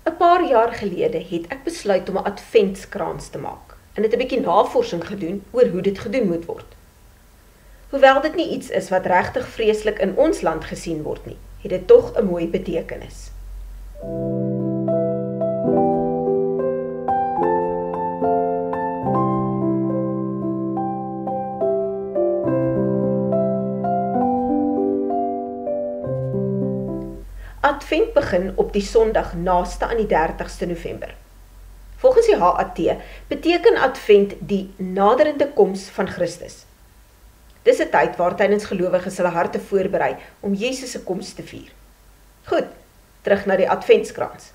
'n paar jaar gelede het ek besluit om 'n adventskrans te maak en het 'n bietjie navorsing gedoen oor hoe dit gedoen moet word. Hoewel dit nie iets is wat regtig vreeslik in ons land gesien word nie, het dit tog 'n mooi betekenis. Advent begin op die Sondag naaste aan die 30ste November. Volgens die HAT beteken Advent die naderende koms van Christus. Dis 'n tyd waar tydens gelowiges hulle harte voorberei om Jesus se koms te vier. Goed, terug na die Adventskrans.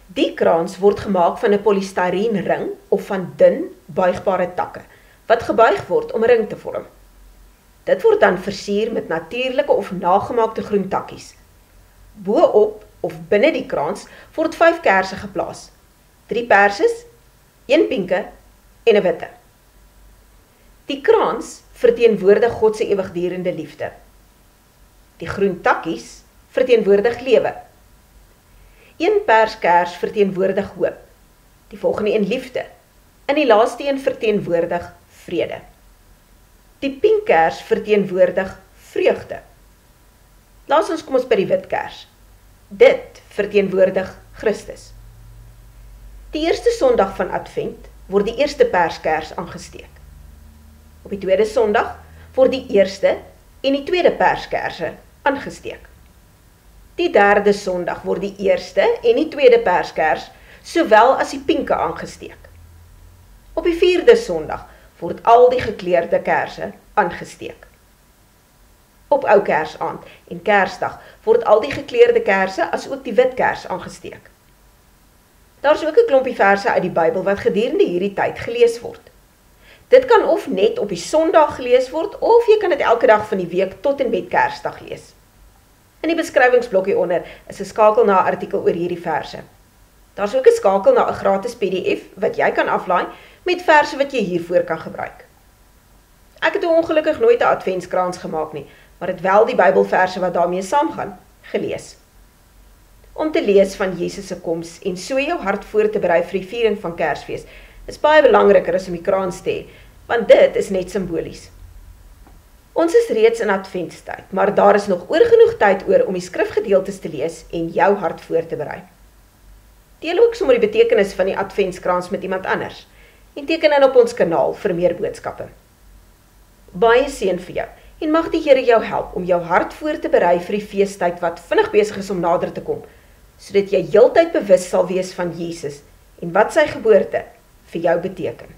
Die krans word gemaak van 'n polystyreen ring of van dun, buigbare takke, wat gebuig word om 'n ring te vorm. Dit word dan versier met natuurlike of nagemaakte groentakkies. Bo-op of binne die krans word 5 kersse geplaas. 3 perses, 1 pinke en 'n witte. Die krans verteenwoordig God se ewigdurende liefde. Die groen takkies verteenwoordig lewe. 1 perskers verteenwoordig hoop, die volgende een liefde, en die laaste een verteenwoordig vrede. Die pinkkers verteenwoordig vreugde. Laat ons kom ons by die wit kers. Dit verteenwoordig Christus. Die eerste Sondag van Advent word die eerste perskers aangesteek. Op die tweede Sondag word die eerste en die tweede perskerse aangesteek. Die derde Sondag word die eerste en die tweede perskers sowel as die pinke aangesteek. Op die vierde Sondag word al die gekleurde kerse aangesteek. Op ou Kersaand en Kersdag word al die gekleurde kerse as ook die wit kers aangesteek. Daar is ook 'n klompie verse uit die Bybel wat gedurende hierdie tyd gelees word. Dit kan of net op die Sondag gelees word, of jy kan dit elke dag van die week tot en met Kersdag lees. In die beskrywingsblok hieronder is 'n skakel na 'n artikel oor hierdie verse. Daar is ook 'n skakel na 'n gratis PDF wat jy kan aflaai met verse wat jy hiervoor kan gebruik. Ek het ongelukkig nooit 'n adventskrans gemaak nie, maar het wel die Bybelverse wat daarmee saamgaan, gelees. Om te lees van Jesus se koms en so jou hart voor te berei vir die viering van Kersfees, is baie belangriker as om die krans te hê, want dit is net simbolies. Ons is reeds in Adventstyd, maar daar is nog oorgenoeg tyd oor om die skrifgedeeltes te lees en jou hart voor te berei. Deel ook sommer die betekenis van die adventskrans met iemand anders en teken in op ons kanaal vir meer boodskappe. Baie seën vir jou en mag die Here jou help om jou hart voor te berei vir die feestyd wat vinnig besig is om nader te kom, sodat jy heeltyd bewus sal wees van Jesus en wat sy geboorte vir jou beteken.